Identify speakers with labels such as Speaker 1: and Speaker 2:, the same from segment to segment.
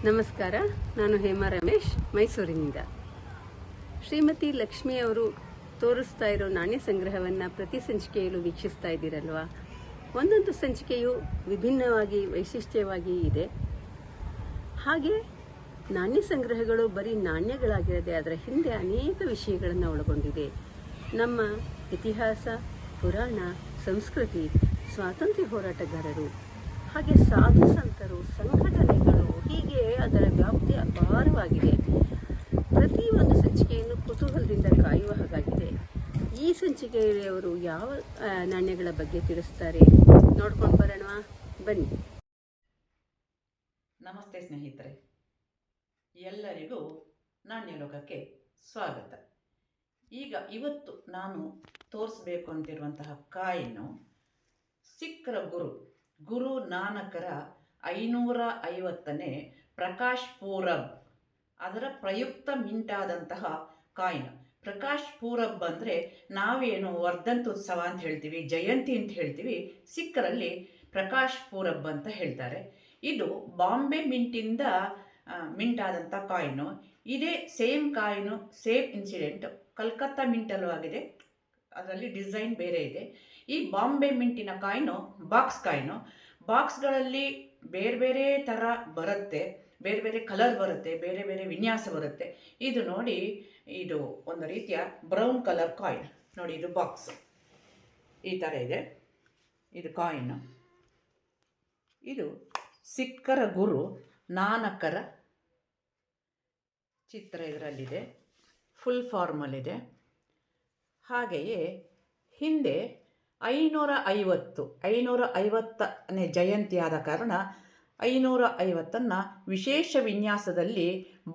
Speaker 1: ನಮಸ್ಕಾರ, ನಾನು ಹೇಮಾ ರಮೇಶ್, ಮೈಸೂರಿನಿಂದ. ಶ್ರೀಮತಿ ಲಕ್ಷ್ಮಿ ಅವರು ತೋರಿಸ್ತಾ ಇರೋ ನಾಣ್ಯ ಸಂಗ್ರಹವನ್ನು ಪ್ರತಿ ಸಂಚಿಕೆಯಲ್ಲೂ ವೀಕ್ಷಿಸ್ತಾ ಇದ್ದೀರಲ್ವಾ. ಒಂದೊಂದು ಸಂಚಿಕೆಯು ವಿಭಿನ್ನವಾಗಿ ವೈಶಿಷ್ಟ್ಯವಾಗಿ ಇದೆ. ಹಾಗೆ ನಾಣ್ಯ ಸಂಗ್ರಹಗಳು ಬರೀ ನಾಣ್ಯಗಳಾಗಿರದೆ ಅದರ ಹಿಂದೆ ಅನೇಕ ವಿಷಯಗಳನ್ನು ಒಳಗೊಂಡಿದೆ. ನಮ್ಮ ಇತಿಹಾಸ, ಪುರಾಣ, ಸಂಸ್ಕೃತಿ, ಸ್ವಾತಂತ್ರ್ಯ ಹೋರಾಟಗಾರರು, ಹಾಗೆ ಸಾಧು ಸಂತರು, ಸಂಘಟನೆಗಳು, ಹೀಗೆ ಅದರ ವ್ಯಾಪ್ತಿ ಅಪಾರವಾಗಿದೆ. ಪ್ರತಿಯೊಂದು ಸಂಚಿಕೆಯನ್ನು ಕುತೂಹಲದಿಂದ ಕಾಯುವ ಹಾಗಾಗಿದೆ. ಈ ಸಂಚಿಕೆಯಲ್ಲಿ ಅವರು ಯಾವ ನಾಣ್ಯಗಳ ಬಗ್ಗೆ ತಿಳಿಸ್ತಾರೆ ನೋಡ್ಕೊಂಡು ಬರೋಣ, ಬನ್ನಿ.
Speaker 2: ನಮಸ್ತೆ ಸ್ನೇಹಿತರೆ, ಎಲ್ಲರಿಗೂ ನಾಣ್ಯ ಲೋಕಕ್ಕೆ ಸ್ವಾಗತ. ಇವತ್ತು ನಾನು ತೋರಿಸ್ಬೇಕು ಅಂತಿರುವಂತಹ ಕಾಯಿನು ಸಿಖ್ರ ಗುರು ನಾನಕರ 550ನೇ ಪ್ರಕಾಶ್ ಪೂರಬ್ ಅದರ ಪ್ರಯುಕ್ತ ಮಿಂಟಾದಂತಹ ಕಾಯಿನ್. ಪ್ರಕಾಶ್ ಪೂರಬ್ ಅಂದರೆ ನಾವೇನು ವರ್ಧಂತ್ಯುತ್ಸವ ಅಂತ ಹೇಳ್ತೀವಿ, ಜಯಂತಿ ಅಂತ ಹೇಳ್ತೀವಿ, ಸಿಖ್ಖರಲ್ಲಿ ಪ್ರಕಾಶ್ ಪೂರಬ್ ಅಂತ ಹೇಳ್ತಾರೆ. ಇದು ಬಾಂಬೆ ಮಿಂಟಿಂದ ಮಿಂಟಾದಂಥ ಕಾಯಿನು. ಇದೇ same coin, same incident Calcutta ಮಿಂಟಲ್ಲೂ ಆಗಿದೆ, ಅದರಲ್ಲಿ ಡಿಸೈನ್ ಬೇರೆ ಇದೆ. ಈ ಬಾಂಬೆ ಮಿಂಟಿನ ಕಾಯಿನು ಬಾಕ್ಸ್ ಕಾಯಿನು. ಬಾಕ್ಸ್ಗಳಲ್ಲಿ ಬೇರೆ ಬೇರೆ ಥರ ಬರುತ್ತೆ, ಬೇರೆ ಬೇರೆ ಕಲರ್ ಬರುತ್ತೆ, ಬೇರೆ ಬೇರೆ ವಿನ್ಯಾಸ ಬರುತ್ತೆ. ಇದು ನೋಡಿ, ಇದು ಒಂದು ರೀತಿಯ ಬ್ರೌನ್ ಕಲರ್ ಕಾಯಿನ್ ನೋಡಿ. ಇದು ಬಾಕ್ಸ್ ಈ ಥರ ಇದೆ. ಇದು ಕಾಯಿನ್. ಇದು ಸಿಖ್ಖರ ಗುರು ನಾನಕರ ಚಿತ್ರ ಇದರಲ್ಲಿದೆ, ಫುಲ್ ಫಾರ್ಮಲ್ಲಿದೆ. ಹಾಗೆಯೇ ಹಿಂದೆ 550ನೇ ಜಯಂತಿ ಆದ ಕಾರಣ 550ನ್ನು ವಿಶೇಷ ವಿನ್ಯಾಸದಲ್ಲಿ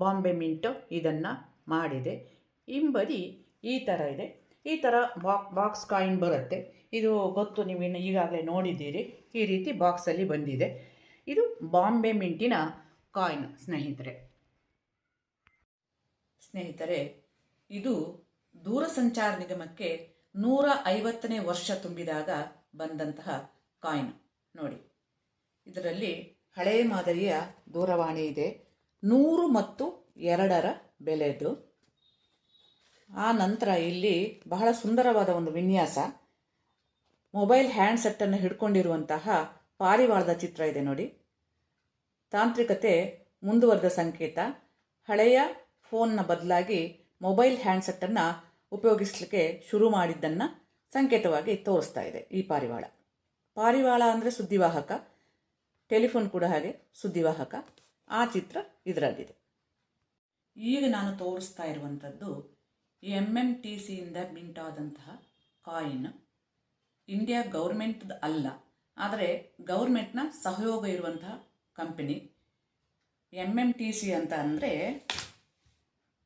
Speaker 2: ಬಾಂಬೆ ಮಿಂಟು ಇದನ್ನು ಮಾಡಿದೆ. ಹಿಂಬದಿ ಈ ಥರ ಇದೆ. ಈ ಥರ ಬಾಕ್ಸ್ ಕಾಯಿನ್ ಬರುತ್ತೆ. ಇದು ಗೊತ್ತು, ನೀವು ಈಗಾಗಲೇ ನೋಡಿದ್ದೀರಿ. ಈ ರೀತಿ ಬಾಕ್ಸಲ್ಲಿ ಬಂದಿದೆ. ಇದು ಬಾಂಬೆ ಮಿಂಟಿನ ಕಾಯಿನ್ ಸ್ನೇಹಿತರೆ. ಇದು ದೂರಸಂಚಾರ ನಿಗಮಕ್ಕೆ 150ನೇ ವರ್ಷ ತುಂಬಿದಾಗ ಬಂದಂತಹ ಕಾಯಿನ್ ನೋಡಿ. ಇದರಲ್ಲಿ ಹಳೆಯ ಮಾದರಿಯ ದೂರವಾಣಿ ಇದೆ, 100 ಮತ್ತು 2ರ ಬೆಲೆದು. ಆ ನಂತರ ಇಲ್ಲಿ ಬಹಳ ಸುಂದರವಾದ ಒಂದು ವಿನ್ಯಾಸ, ಮೊಬೈಲ್ ಹ್ಯಾಂಡ್ಸೆಟ್ಟನ್ನು ಹಿಡ್ಕೊಂಡಿರುವಂತಹ ಪಾರಿವಾಳದ ಚಿತ್ರ ಇದೆ ನೋಡಿ. ತಾಂತ್ರಿಕತೆ ಮುಂದುವರೆದ ಸಂಕೇತ. ಹಳೆಯ ಫೋನ್ನ ಬದಲಾಗಿ ಮೊಬೈಲ್ ಹ್ಯಾಂಡ್ಸೆಟ್ಟನ್ನು ಉಪಯೋಗಿಸಲಿಕ್ಕೆ ಶುರು ಮಾಡಿದ್ದನ್ನು ಸಂಕೇತವಾಗಿ ತೋರಿಸ್ತಾ ಇದೆ ಈ ಪಾರಿವಾಳ ಅಂದರೆ ಸುದ್ದಿವಾಹಕ, ಟೆಲಿಫೋನ್ ಕೂಡ ಹಾಗೆ ಸುದ್ದಿವಾಹಕ. ಆ ಚಿತ್ರ ಇದರಲ್ಲಿದೆ. ಈಗ ನಾನು ತೋರಿಸ್ತಾ ಇರುವಂಥದ್ದು MMTCಯಿಂದ ಮಿಂಟಾದಂತಹ ಕಾಯಿನ್. ಇಂಡಿಯಾ ಗೌರ್ಮೆಂಟ್ದು ಅಲ್ಲ, ಆದರೆ ಗೌರ್ಮೆಂಟ್ನ ಸಹಯೋಗ ಇರುವಂತಹ ಕಂಪನಿ. MMTC ಅಂತ ಅಂದರೆ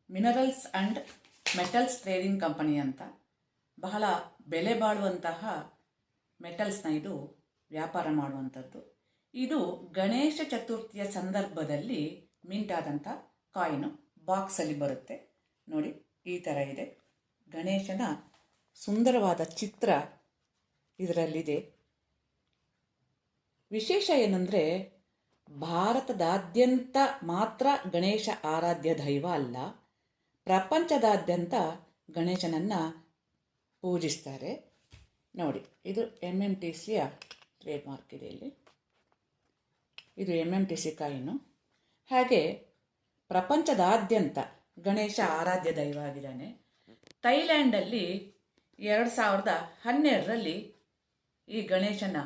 Speaker 2: minerals and metals trading company ಅಂತ. ಬಹಳ ಬೆಲೆ ಬಾಳುವಂತಹ ಮೆಟಲ್ಸ್ನ ಇದು ವ್ಯಾಪಾರ ಮಾಡುವಂಥದ್ದು. ಇದು ಗಣೇಶ ಚತುರ್ಥಿಯ ಸಂದರ್ಭದಲ್ಲಿ ಮಿಂಟಾದಂಥ ಕಾಯಿನು ಬಾಕ್ಸಲ್ಲಿ ಬರುತ್ತೆ ನೋಡಿ. ಈ ಥರ ಇದೆ. ಗಣೇಶನ ಸುಂದರವಾದ ಚಿತ್ರ ಇದರಲ್ಲಿದೆ. ವಿಶೇಷ ಏನಂದರೆ, ಭಾರತದಾದ್ಯಂತ ಮಾತ್ರ ಗಣೇಶ ಆರಾಧ್ಯ ದೈವ ಅಲ್ಲ, ಪ್ರಪಂಚದಾದ್ಯಂತ ಗಣೇಶನನ್ನು ಪೂಜಿಸ್ತಾರೆ ನೋಡಿ. ಇದು MMTCಯ ಟ್ರೇಡ್ ಮಾರ್ಕ್ ಇದೆ ಇಲ್ಲಿ. ಇದು MMTC ಕಾಯಿನು. ಹಾಗೆ ಪ್ರಪಂಚದಾದ್ಯಂತ ಗಣೇಶ ಆರಾಧ್ಯ ದೈವ ಆಗಿದ್ದಾನೆ. ಥೈಲ್ಯಾಂಡಲ್ಲಿ 2012ರಲ್ಲಿ ಈ ಗಣೇಶನ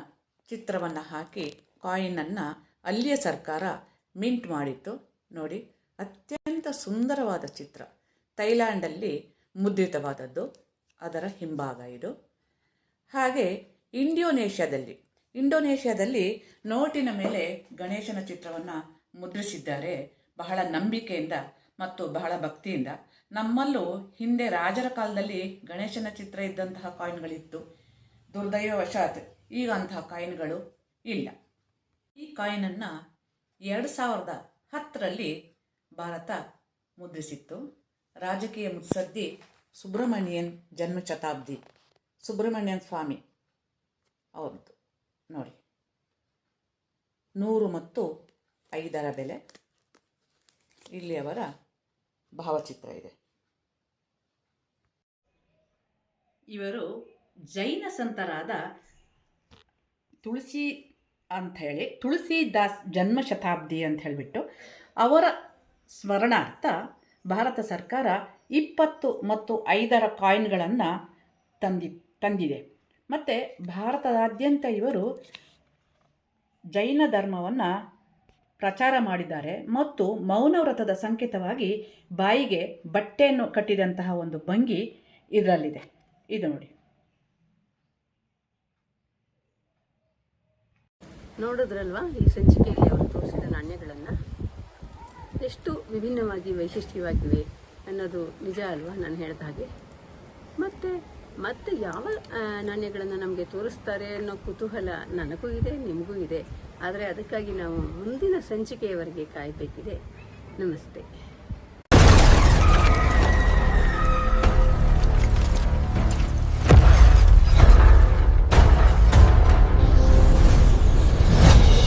Speaker 2: ಚಿತ್ರವನ್ನು ಹಾಕಿ ಕಾಯಿನನ್ನು ಅಲ್ಲಿಯ ಸರ್ಕಾರ ಮಿಂಟ್ ಮಾಡಿತ್ತು ನೋಡಿ. ಅತ್ಯಂತ ಸುಂದರವಾದ ಚಿತ್ರ, ಥೈಲ್ಯಾಂಡಲ್ಲಿ ಮುದ್ರಿತವಾದದ್ದು, ಅದರ ಹಿಂಭಾಗ ಇದು. ಹಾಗೆ ಇಂಡೋನೇಷ್ಯಾದಲ್ಲಿ ನೋಟಿನ ಮೇಲೆ ಗಣೇಶನ ಚಿತ್ರವನ್ನು ಮುದ್ರಿಸಿದ್ದಾರೆ, ಬಹಳ ನಂಬಿಕೆಯಿಂದ ಮತ್ತು ಬಹಳ ಭಕ್ತಿಯಿಂದ. ನಮ್ಮಲ್ಲೂ ಹಿಂದೆ ರಾಜರ ಕಾಲದಲ್ಲಿ ಗಣೇಶನ ಚಿತ್ರ ಇದ್ದಂತಹ ಕಾಯಿನ್ಗಳಿತ್ತು. ದುರ್ದೈವವಶಾತ್ ಈಗ ಅಂತಹ ಕಾಯಿನ್ಗಳು ಇಲ್ಲ. ಈ ಕಾಯಿನನ್ನು 2010ರಲ್ಲಿ ಭಾರತ ಮುದ್ರಿಸಿತ್ತು. ರಾಜಕೀಯ ಮುತ್ಸದ್ದಿ ಸುಬ್ರಹ್ಮಣ್ಯನ್ ಜನ್ಮ ಶತಾಬ್ದಿ, ಸುಬ್ರಹ್ಮಣ್ಯನ್ ಸ್ವಾಮಿ ಅವ್ರದ್ದು ನೋಡಿ. 100 ಮತ್ತು 5ರ ಬೆಲೆ. ಇಲ್ಲಿ ಅವರ ಭಾವಚಿತ್ರ ಇದೆ. ಇವರು ಜೈನ ಸಂತರಾದ ತುಳಸಿದಾಸ್ ಜನ್ಮ ಶತಾಬ್ದಿ ಅಂತ ಹೇಳಿಬಿಟ್ಟು ಅವರ ಸ್ಮರಣಾರ್ಥ ಭಾರತ ಸರ್ಕಾರ 20 ಮತ್ತು 5 ಕಾಯಿನ್ಗಳನ್ನು ತಂದಿದೆ. ಮತ್ತು ಭಾರತದಾದ್ಯಂತ ಇವರು ಜೈನ ಧರ್ಮವನ್ನು ಪ್ರಚಾರ ಮಾಡಿದ್ದಾರೆ ಮತ್ತು ಮೌನವ್ರತದ ಸಂಕೇತವಾಗಿ ಬಾಯಿಗೆ ಬಟ್ಟೆಯನ್ನು ಕಟ್ಟಿದಂತಹ ಒಂದು ಭಂಗಿ ಇದರಲ್ಲಿದೆ. ಇದು ನೋಡಿ.
Speaker 1: ನೋಡಿದ್ರಲ್ವಾ ಈ ಸಂಚಿಕೆಯಲ್ಲಿ ಅವರು ತೋರಿಸಿದ ನಾಣ್ಯಗಳನ್ನು ಎಷ್ಟು ವಿಭಿನ್ನವಾಗಿ ವೈಶಿಷ್ಟ್ಯವಾಗಿವೆ ಅನ್ನೋದು ನಿಜ ಅಲ್ವಾ ನಾನು ಹೇಳಿದ ಹಾಗೆ. ಮತ್ತೆ ಯಾವ ನಾಣ್ಯಗಳನ್ನು ನಮಗೆ ತೋರಿಸ್ತಾರೆ ಅನ್ನೋ ಕುತೂಹಲ ನನಗೂ ಇದೆ, ನಿಮಗೂ ಇದೆ. ಆದರೆ ಅದಕ್ಕಾಗಿ ನಾವು ಮುಂದಿನ ಸಂಚಿಕೆಯವರೆಗೆ ಕಾಯಬೇಕಿದೆ. ನಮಸ್ತೆ.